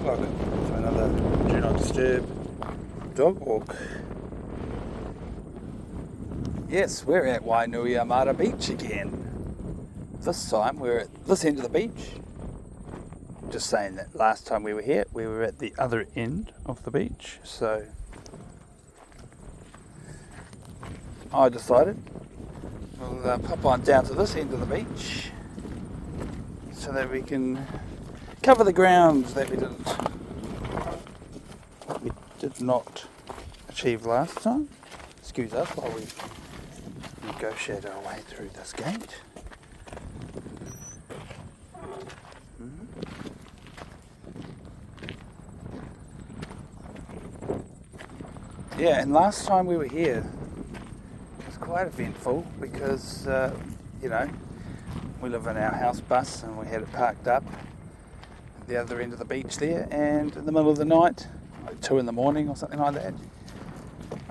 Welcome to another Do Not Disturb dog walk. Yes, we're at Wainuiomata beach again. This time we're at this end of the beach. Just saying that last time we were here, we were at the other end of the beach. So I decided we'll pop on down to this end of the beach so that we can cover the ground that we did not achieve last time. Excuse us while we negotiate our way through this gate. Yeah, and last time we were here, it was quite eventful because, we live in our house bus and we had it parked up at the other end of the beach there, and in the middle of the night, like 2 in the morning or something like that,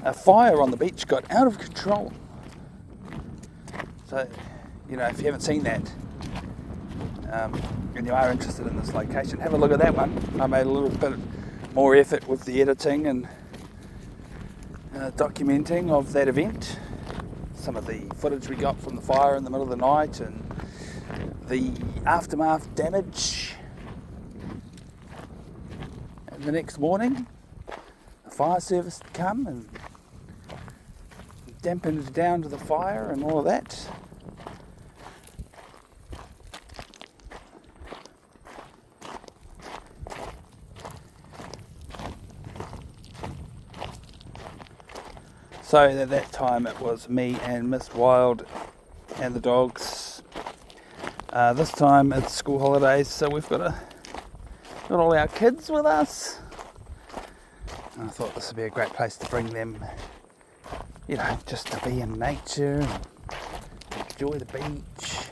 a fire on the beach got out of control. So, if you haven't seen that, and you are interested in this location, have a look at that one. I made a little bit more effort with the editing and documenting of that event, some of the footage we got from the fire in the middle of the night and the aftermath damage. And the next morning, the fire service had come and dampened down to the fire and all of that. So at that time it was me and Miss Wild and the dogs. This time it's school holidays, so we've got all our kids with us. And I thought this would be a great place to bring them, just to be in nature and enjoy the beach.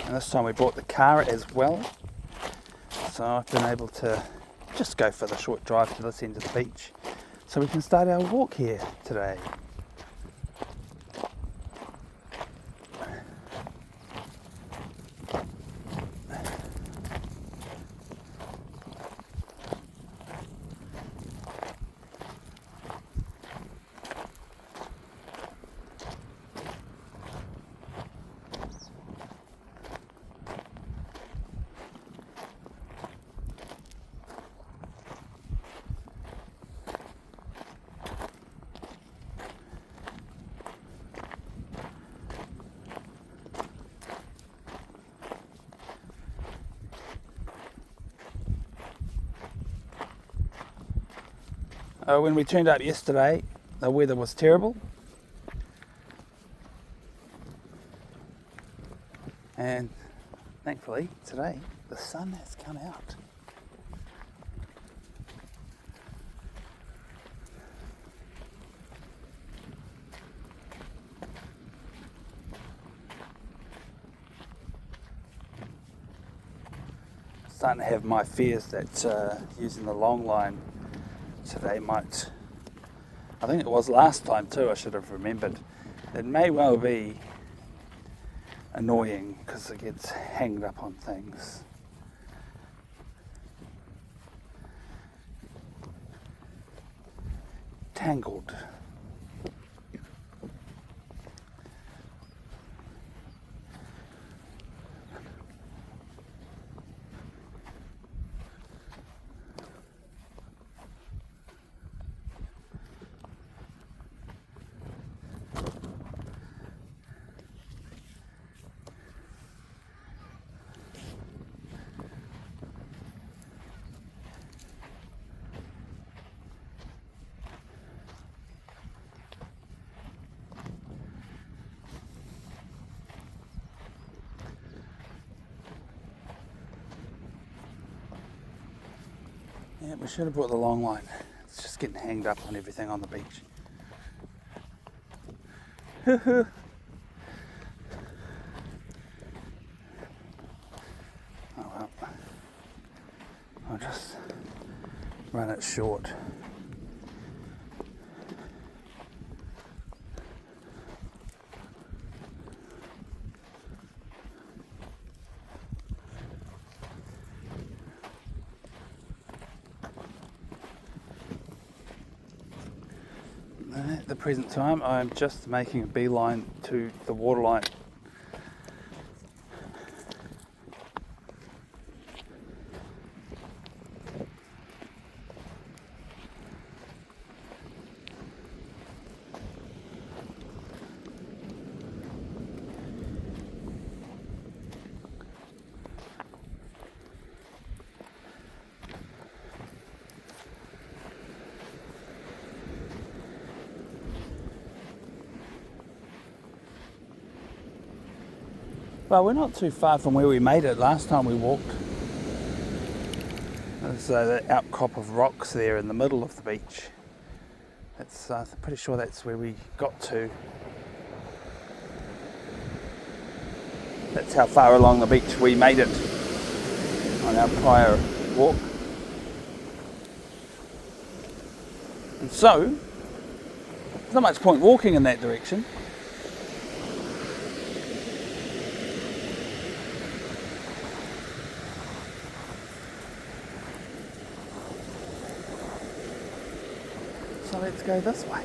And this time we brought the car as well, so I've been able to just go for the short drive to this end of the beach, so we can start our walk here today. When we turned up yesterday, the weather was terrible, and thankfully today the sun has come out. Starting to have my fears that using the long line today might, I think it was last time too, I should have remembered, it may well be annoying because it gets hanged up on things. Tangled. Yeah, we should have brought the long line. It's just getting hanged up on everything on the beach. Oh well, I'll just run it short. At the present time, I'm just making a beeline to the waterline. Well, we're not too far from where we made it last time we walked. There's the outcrop of rocks there in the middle of the beach. I'm pretty sure that's where we got to. That's how far along the beach we made it on our prior walk. And so, there's not much point walking in that direction. So let's go this way.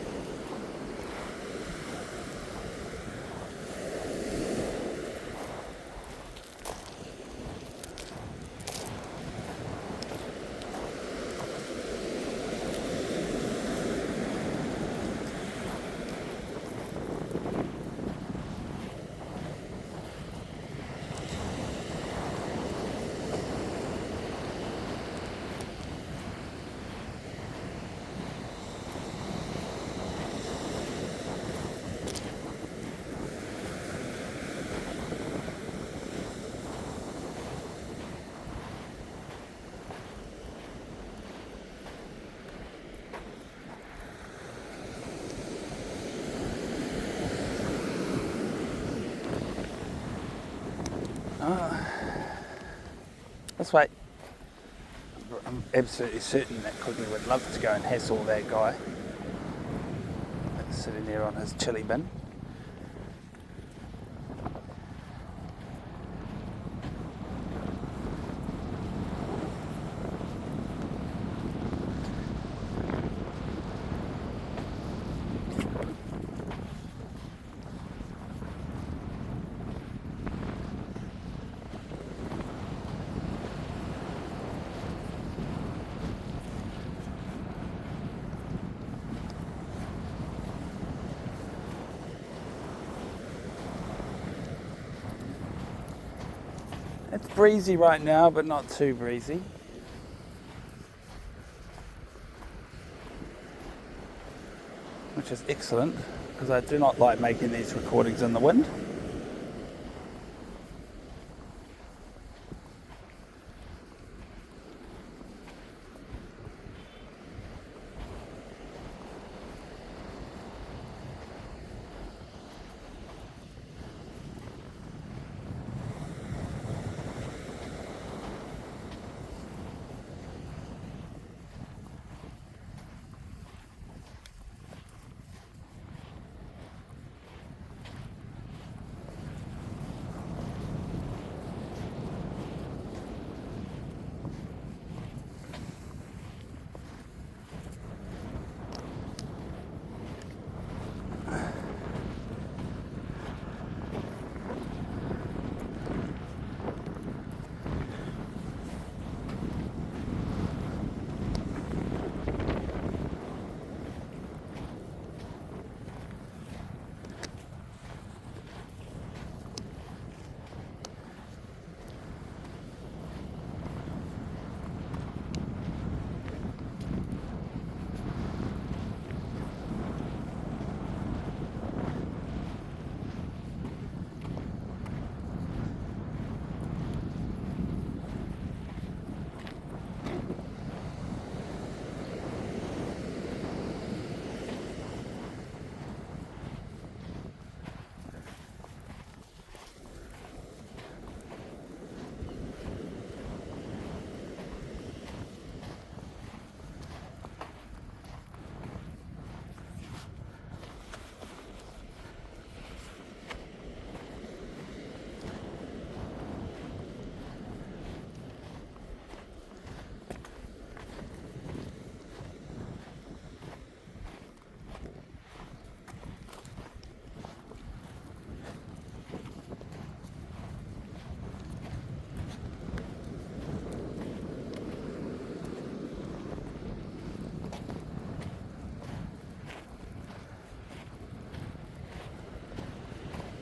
This way. I'm absolutely certain that Quigley would love to go and hassle that guy that's sitting there on his chili bin. It's breezy right now, but not too breezy. Which is excellent, because I do not like making these recordings in the wind.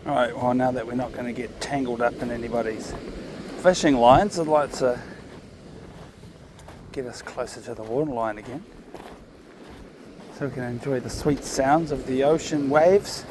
Alright, well now that we're not going to get tangled up in anybody's fishing lines, I'd like to get us closer to the waterline again so we can enjoy the sweet sounds of the ocean waves.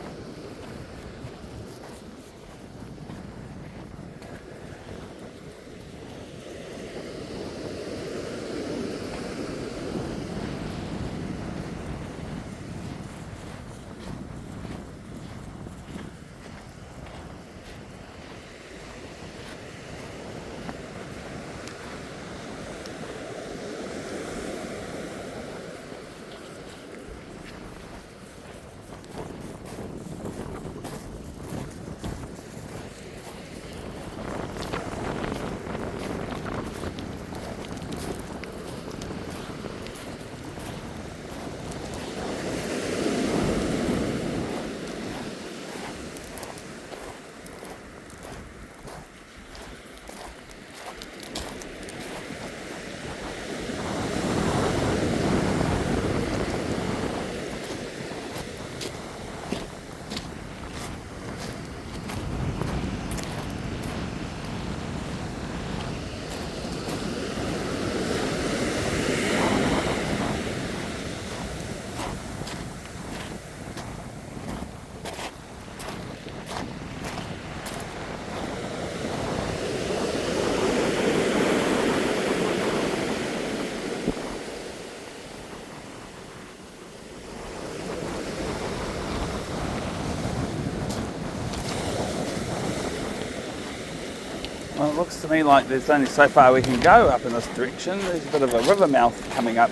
Well, it looks to me like there's only so far we can go up in this direction. There's a bit of a river mouth coming up.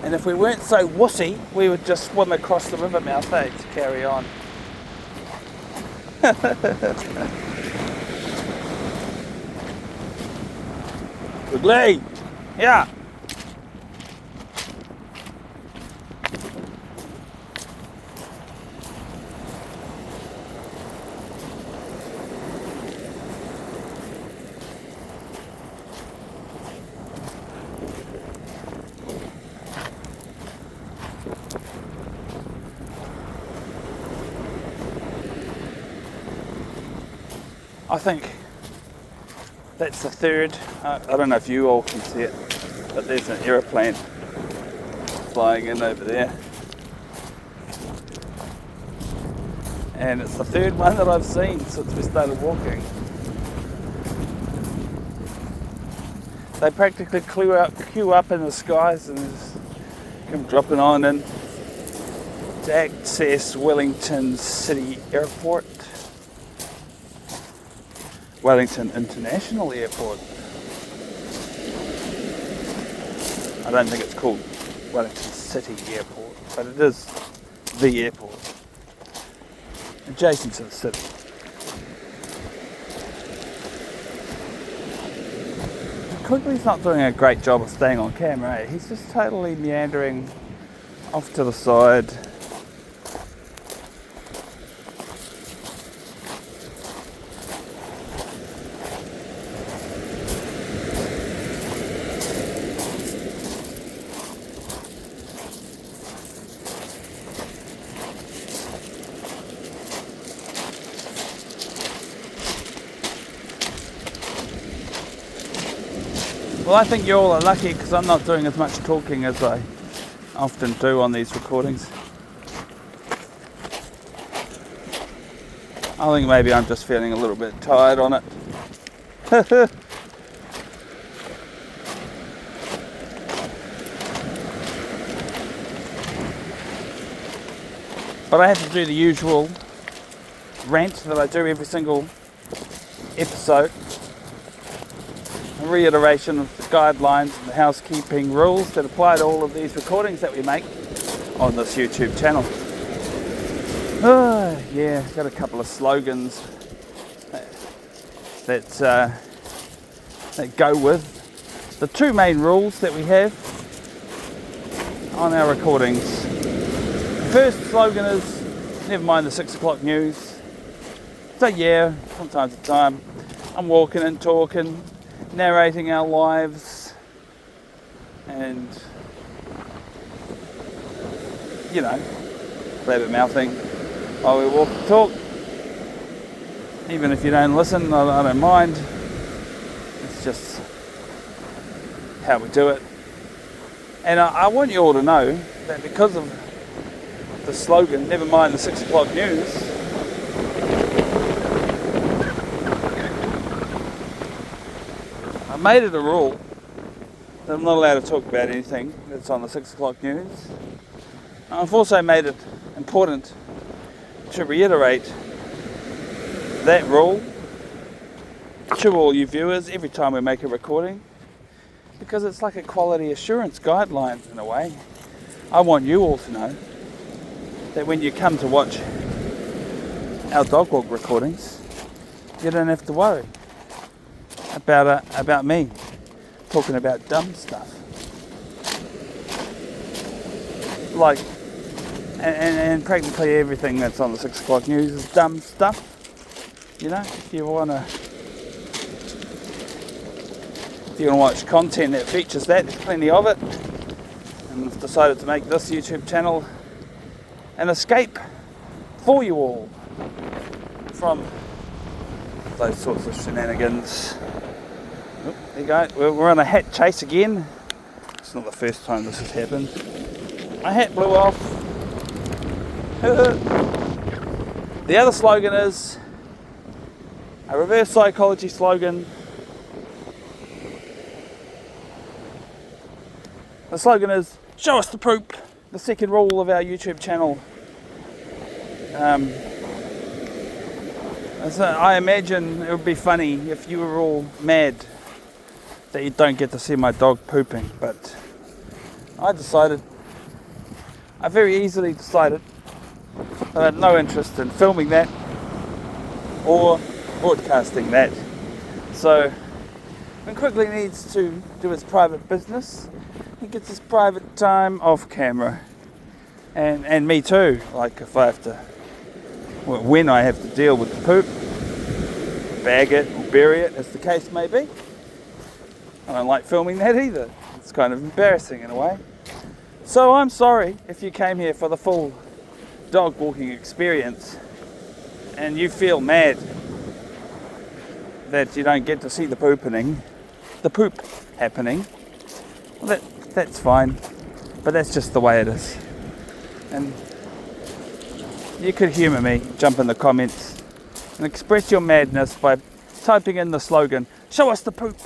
And if we weren't so wussy, we would just swim across the river mouth, to carry on. Quigley! Yeah! I think that's the third. I don't know if you all can see it, but there's an aeroplane flying in over there. And it's the third one that I've seen since we started walking. They practically queue up in the skies and just come dropping on in to access Wellington City Airport. Wellington International Airport. I don't think it's called Wellington City Airport, but it is the airport, adjacent to the city. Quigley's not doing a great job of staying on camera, eh? He's just totally meandering off to the side. Well, I think you all are lucky because I'm not doing as much talking as I often do on these recordings. I think maybe I'm just feeling a little bit tired on it. But I have to do the usual rant that I do every single episode. A reiteration of the guidelines and the housekeeping rules that apply to all of these recordings that we make on this YouTube channel. Yeah, got a couple of slogans that go with the two main rules that we have on our recordings. The first slogan is, never mind the 6 o'clock news. So yeah, from time to time, I'm walking and talking, narrating our lives, and, rabbit mouthing while we walk and talk. Even if you don't listen, I don't mind. It's just how we do it. And I want you all to know that because of the slogan, never mind the 6 o'clock news, I made it a rule that I'm not allowed to talk about anything that's on the 6 o'clock news. I've also made it important to reiterate that rule to all you viewers every time we make a recording, because it's like a quality assurance guideline in a way. I want you all to know that when you come to watch our dog walk recordings, you don't have to worry about me talking about dumb stuff. Like, and practically everything that's on the 6 o'clock news is dumb stuff. If you want to watch content that features that, there's plenty of it. And I've decided to make this YouTube channel an escape for you all from those sorts of shenanigans. Oh, there you go. We're on a hat chase again. It's not the first time this has happened. My hat blew off. The other slogan is a reverse psychology slogan. The slogan is, show us the poop. The second rule of our YouTube channel. So I imagine it would be funny if you were all mad that you don't get to see my dog pooping, but I very easily decided that I had no interest in filming that or broadcasting that. So when Quigley needs to do his private business, he gets his private time off camera, and me too. Like if I have to, when I have to deal with the poop, bag it or bury it, as the case may be. I don't like filming that either. It's kind of embarrassing in a way. So I'm sorry if you came here for the full dog walking experience and you feel mad that you don't get to see the poop happening. Well, that's fine, but that's just the way it is. And you could humour me, jump in the comments and express your madness by typing in the slogan, show us the poop.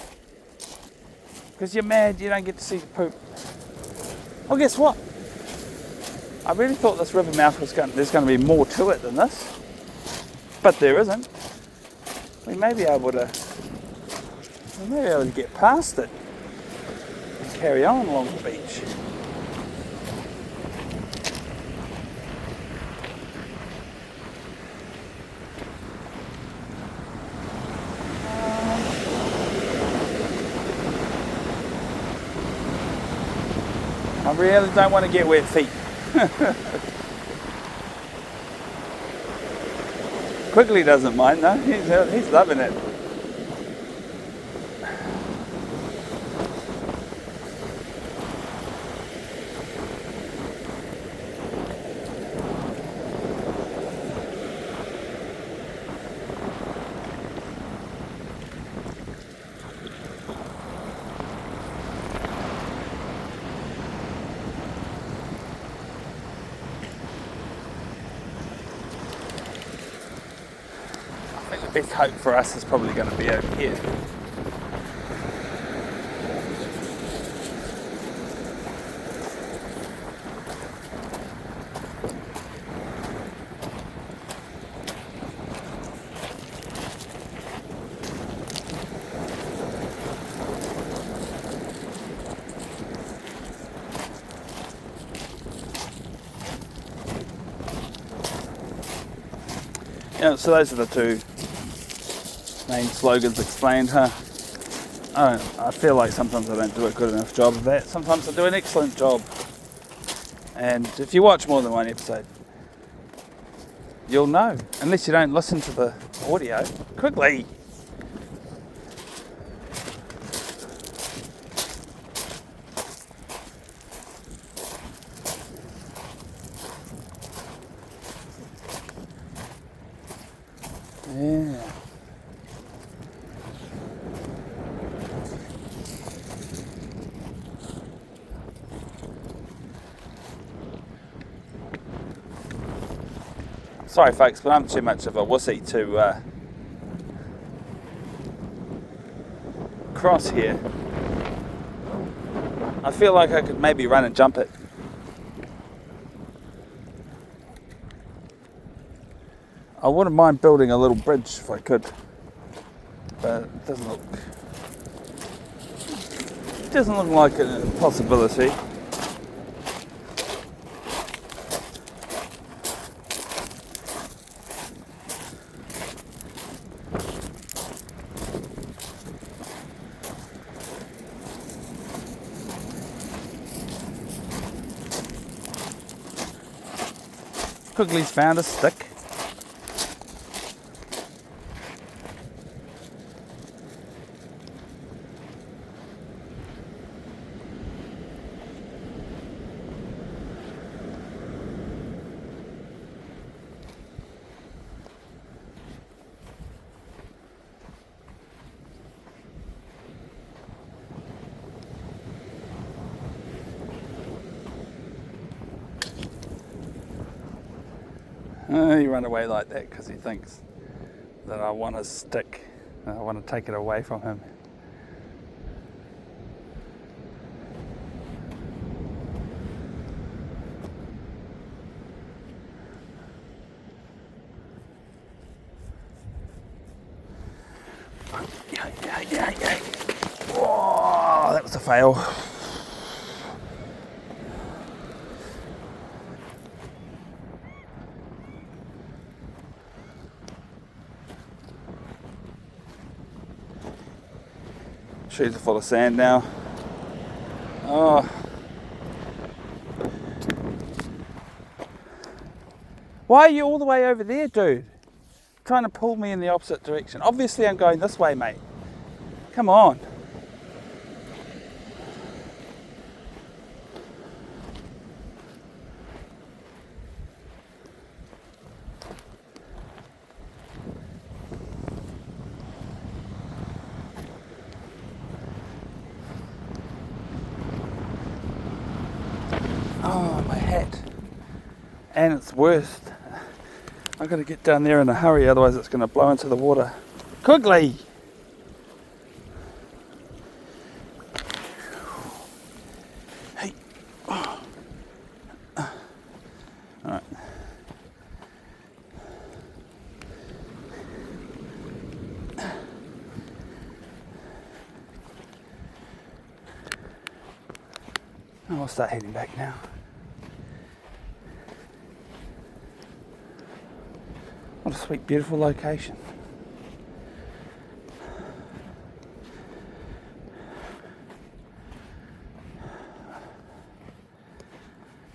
Because you're mad you don't get to see the poop. Well, guess what? I really thought this river mouth there's going to be more to it than this. But there isn't. We may be able to get past it and carry on along the beach. I really don't want to get wet feet. Quigley doesn't mind though, he's loving it. I think the best hope for us is probably going to be over here. Yeah, so those are the two main slogans explained, huh? I feel like sometimes I don't do a good enough job of that. Sometimes I do an excellent job. And if you watch more than one episode, you'll know. Unless you don't listen to the audio. Quigley! Yeah. Sorry folks, but I'm too much of a wussy to cross here. I feel like I could maybe run and jump it. I wouldn't mind building a little bridge if I could, but it doesn't look like a possibility. Quigley's found a stick. He ran away like that because he thinks that I want his stick. I want to take it away from him. Yeah. Whoa, that was a fail. Shoes are full of sand now. Oh. Why are you all the way over there, dude? Trying to pull me in the opposite direction. Obviously I'm going this way, mate. Come on. Oh, my hat. And it's worst. I've got to get down there in a hurry, otherwise it's going to blow into the water. Quigley! Hey. Oh. Alright. I'll start heading back now. What a sweet, beautiful location.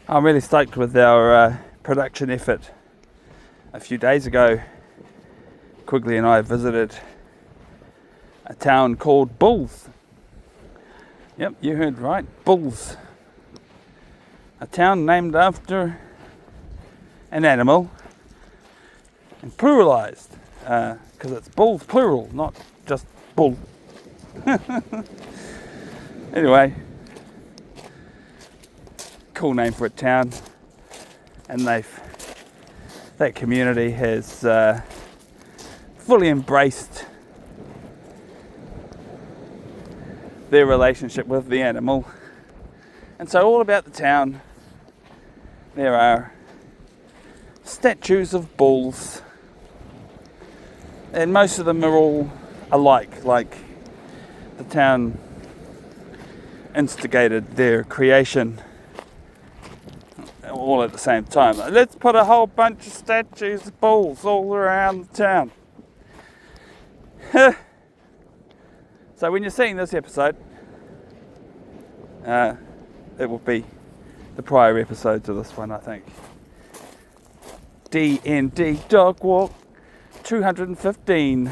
I'm really stoked with our production effort. A few days ago, Quigley and I visited a town called Bulls. Yep, you heard right, Bulls. A town named after an animal. And pluralized, because it's bulls plural, not just bull. Anyway, cool name for a town, and that community has fully embraced their relationship with the animal. And so all about the town, there are statues of bulls. And most of them are all alike, like the town instigated their creation all at the same time. Let's put a whole bunch of statues of bulls all around the town. So when you're seeing this episode, it will be the prior episodes of this one, I think. DND Dog Walk 215.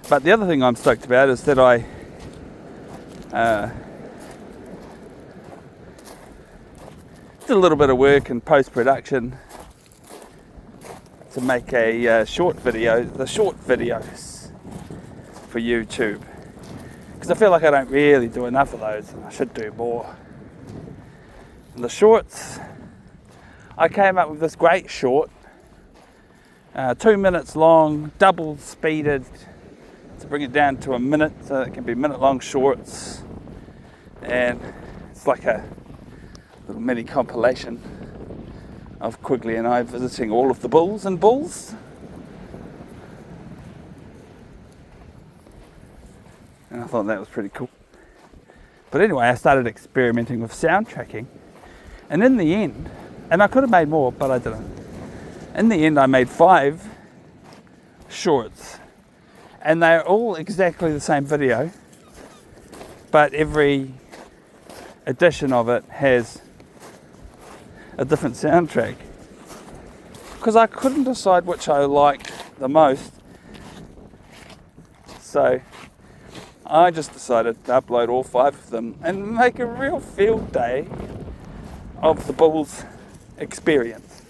But the other thing I'm stoked about is that I did a little bit of work in post-production to make a short video, the short videos for YouTube, because I feel like I don't really do enough of those, and I should do more. And the shorts, I came up with this great short, 2 minutes long, double speeded to bring it down to a minute, so it can be minute long shorts, and it's like a little mini compilation of Quigley and I visiting all of the bulls and bulls. And I thought that was pretty cool. But anyway, I started experimenting with sound tracking, and in the end, and I could have made more, but I didn't. In the end, I made 5 shorts, and they're all exactly the same video, but every edition of it has a different soundtrack, because I couldn't decide which I liked the most. So I just decided to upload all 5 of them and make a real field day of the bulls experience.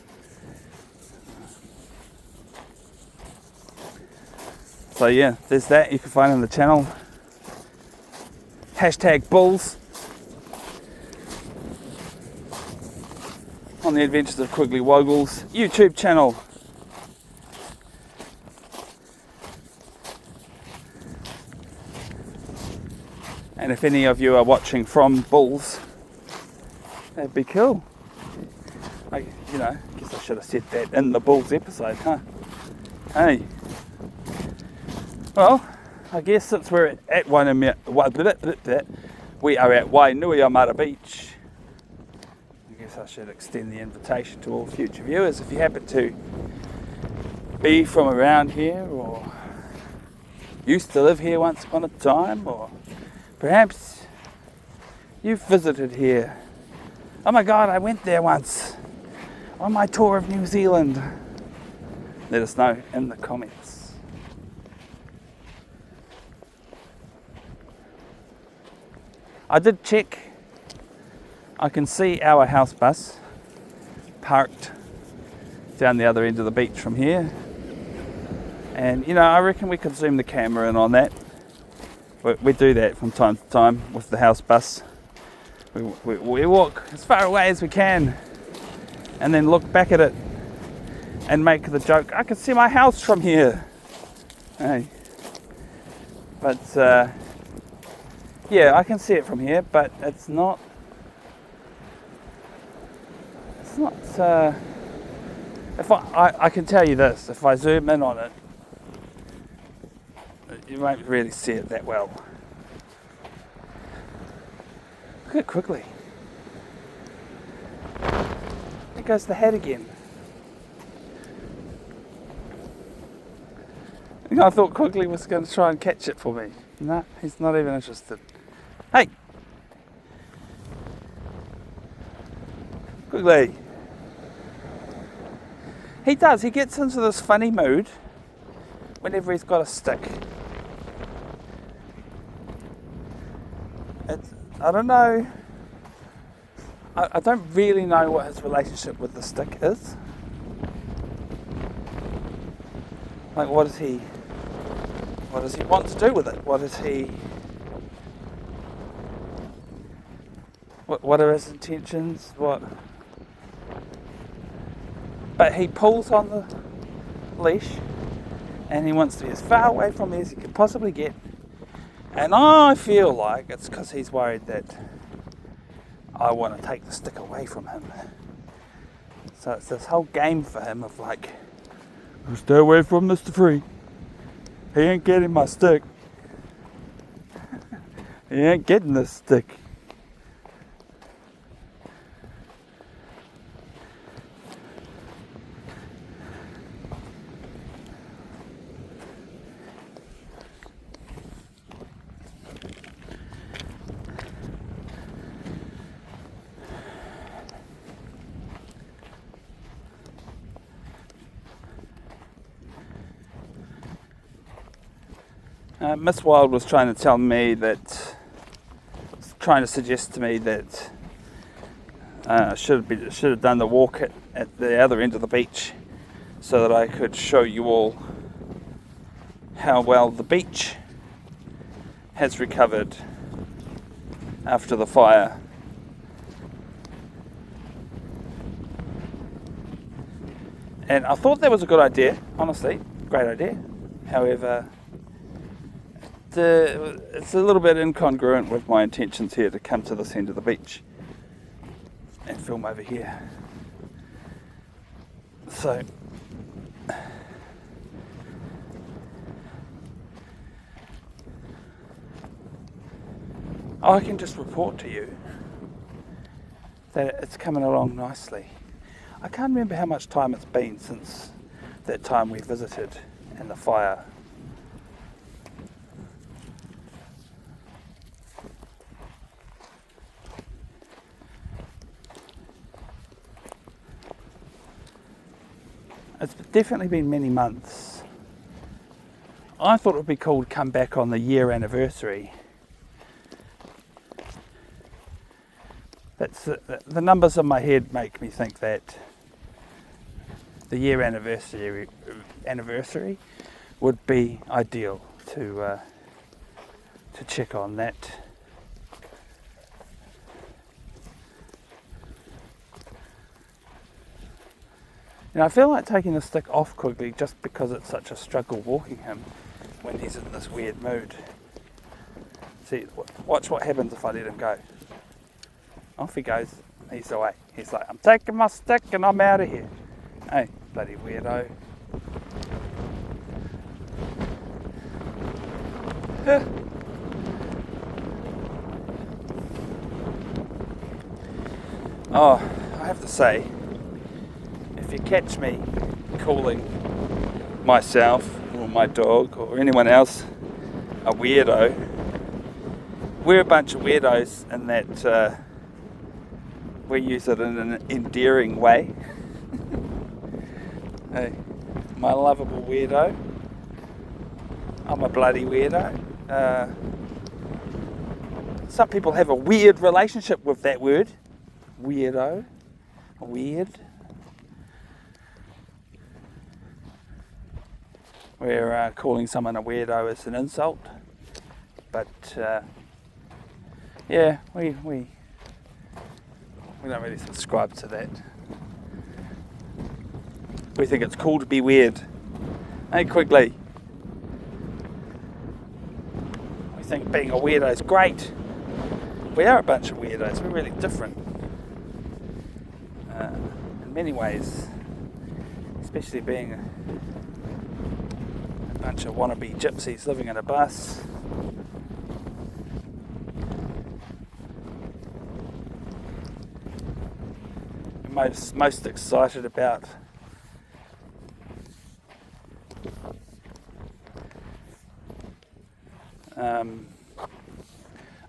So yeah, there's that you can find on the channel. #bulls. On the Adventures of Quigley Woggles YouTube channel. And if any of you are watching from bulls, that'd be cool. I guess I should have said that in the bulls episode, huh? Hey. Well, I guess since we're at Wainuiomata, we are at Wainuiomata Beach. I guess I should extend the invitation to all future viewers. If you happen to be from around here, or used to live here once upon a time, or perhaps you've visited here. Oh my God, I went there once on my tour of New Zealand. Let us know in the comments. I did check. I can see our house bus parked down the other end of the beach from here. And I reckon we could zoom the camera in on that. We do that from time to time with the house bus. We walk as far away as we can and then look back at it and make the joke, I can see my house from here. Hey. But yeah, I can see it from here, but it's not if I can tell you this, if I zoom in on it, you won't really see it that well. Look at Quigley. There goes the head again. I thought Quigley was going to try and catch it for me. No, he's not even interested. Hey! Quigley. He does. He gets into this funny mood whenever he's got a stick. I don't know. I don't really know what his relationship with the stick is. Like, what does he want to do with it? What are his intentions? But he pulls on the leash and he wants to be as far away from me as he can possibly get. And I feel like it's because he's worried that I want to take the stick away from him. So it's this whole game for him of like, stay away from Mr. Free. He ain't getting my stick. He ain't getting this stick. Miss Wild was trying to suggest to me that should have done the walk at the other end of the beach so that I could show you all how well the beach has recovered after the fire. And I thought that was a good idea, honestly, great idea. However, it's a little bit incongruent with my intentions here to come to this end of the beach and film over here. So I can just report to you that it's coming along nicely. I can't remember how much time it's been since that time we visited and the fire. It's definitely been many months. I thought it would be cool to come back on the year anniversary. That's the numbers in my head make me think that the year anniversary would be ideal to check on that. You know, I feel like taking the stick off Quigley just because it's such a struggle walking him when he's in this weird mood. See, watch what happens if I let him go. Off he goes. He's away. He's like, I'm taking my stick and I'm out of here. Hey, bloody weirdo. Oh, I have to say, if you catch me calling myself or my dog or anyone else a weirdo, we're a bunch of weirdos in that we use it in an endearing way. Hey, my lovable weirdo. I'm a bloody weirdo. Some people have a weird relationship with that word. Weirdo. Weird. Where calling someone a weirdo is an insult. But yeah, we don't really subscribe to that. We think it's cool to be weird. Hey, Quigley. We think being a weirdo is great. We are a bunch of weirdos. We're really different. In many ways. Especially being a bunch of wannabe gypsies living in a bus. Most excited about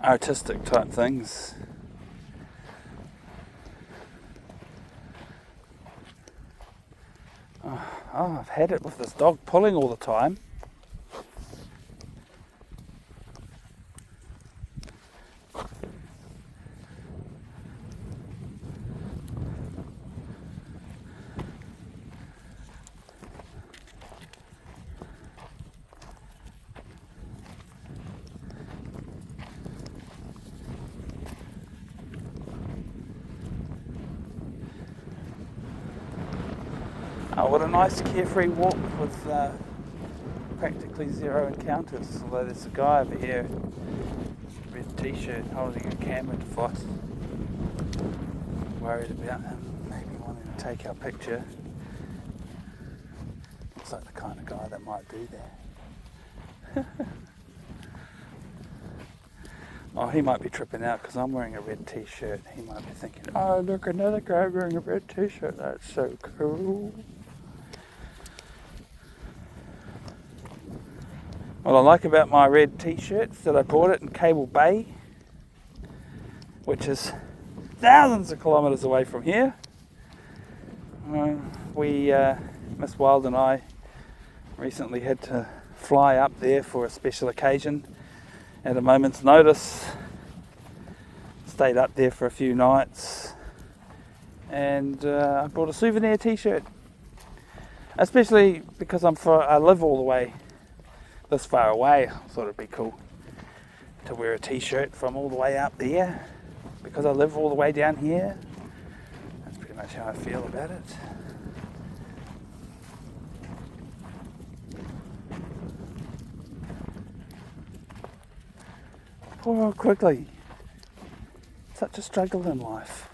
artistic type things. Oh, I've had it with this dog pulling all the time. Oh, what a nice carefree walk with practically zero encounters. Although there's a guy over here, red t-shirt, holding a camera device. Worried about him maybe wanting to take our picture. Looks like the kind of guy that might do that. Oh, he might be tripping out because I'm wearing a red t-shirt. He might be thinking, oh look, another guy wearing a red t-shirt, that's so cool. What I like about my red t-shirt is that I bought it in Cable Bay, which is thousands of kilometres away from here. Miss Wild and I recently had to fly up there for a special occasion at a moment's notice. Stayed up there for a few nights and I bought a souvenir t-shirt. Especially because I live all the way this far away. I thought it'd be cool to wear a t-shirt from all the way up there because I live all the way down here. That's pretty much how I feel about it. Poor old Quigley. Such a struggle in life.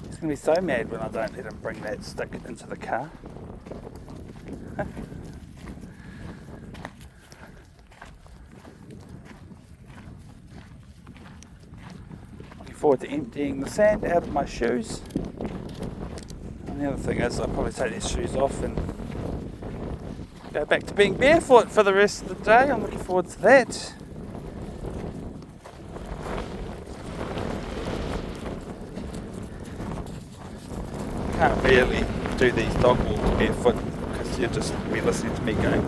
He's going to be so mad when I don't let him bring that stick into the car. Looking forward to emptying the sand out of my shoes. And the other thing is I'll probably take these shoes off and go back to being barefoot for the rest of the day. I'm looking forward to that. Can't really do these dog walks barefoot because you'll just be listening to me going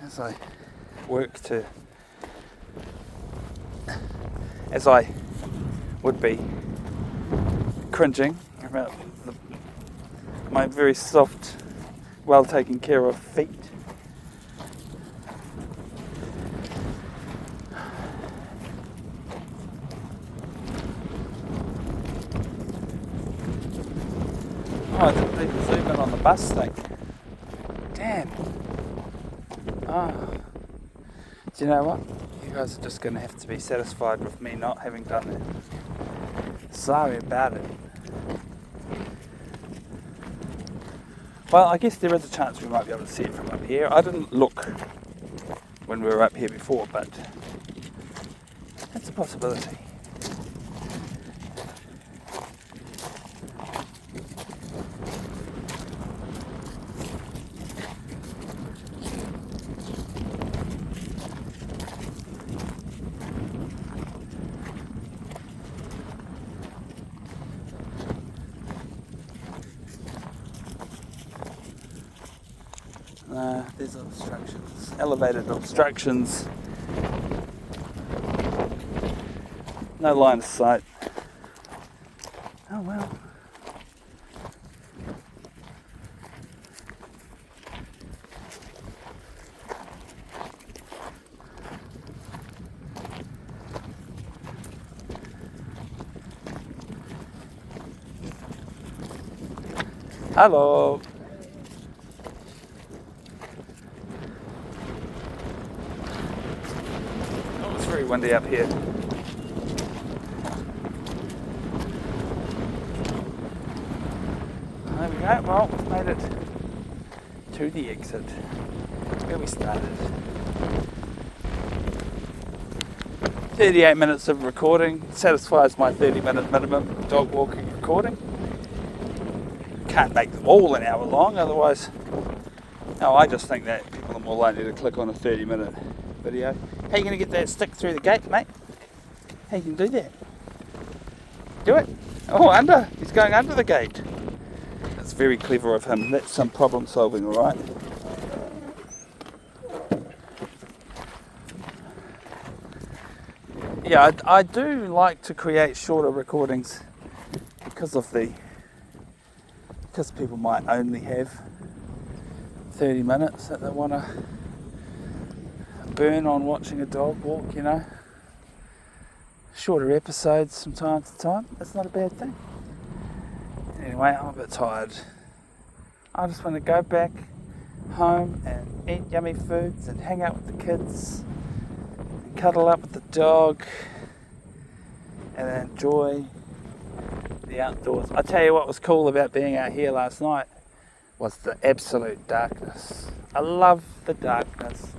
as I work to, as I would be cringing about my very soft, well taken care of feet. Oh, I didn't even zoom in on the bus thing. Damn. Oh. Do you know what? You guys are just going to have to be satisfied with me not having done that. Sorry about it. Well, I guess there is a chance we might be able to see it from up here. I didn't look when we were up here before, but it's a possibility. There's obstructions, elevated obstructions. No line of sight. Oh well. Hello. Very windy up here. There we go. Well, we've made it to the exit where we started. 38 minutes of recording satisfies my 30-minute minimum dog walking recording. Can't make them all an hour long, otherwise. No, I just think that people are more likely to click on a 30-minute video. How are you going to get that stick through the gate, mate? How you can do that? Do it. Oh, under. He's going under the gate. That's very clever of him. That's some problem solving, all right? Yeah, I do like to create shorter recordings because people might only have 30 minutes that they want to burn on watching a dog walk, you know. Shorter episodes from time to time, that's not a bad thing. Anyway, I'm a bit tired. I just want to go back home and eat yummy foods and hang out with the kids and cuddle up with the dog and enjoy the outdoors. I tell you what was cool about being out here last night was the absolute darkness. I love the darkness.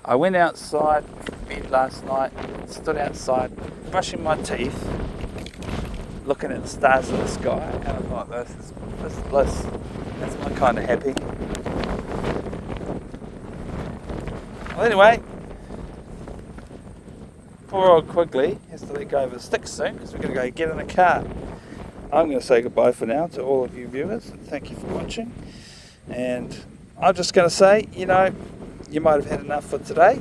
I went outside from bed last night, stood outside, brushing my teeth, looking at the stars in the sky, and I thought, this is bliss. That's my kind of happy. Well, anyway, poor old Quigley has to let go of his stick soon because we're going to go get in a car. I'm going to say goodbye for now to all of you viewers. Thank you for watching. And I'm just going to say, you know, you might have had enough for today.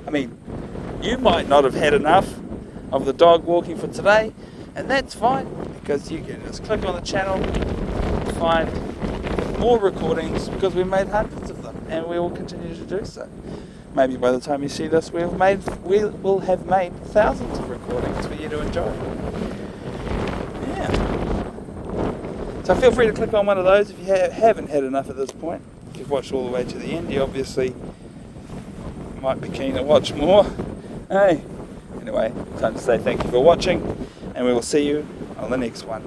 I mean, You might not have had enough of the dog walking for today, and that's fine, because you can just click on the channel, find more recordings, because we made hundreds of them, and we will continue to do so. Maybe by the time you see this, we will have made thousands of recordings for you to enjoy. Yeah. So feel free to click on one of those if you haven't had enough at this point. If you've watched all the way to the end, you obviously might be keen to watch more. Hey. Anyway, time to say thank you for watching, and we will see you on the next one.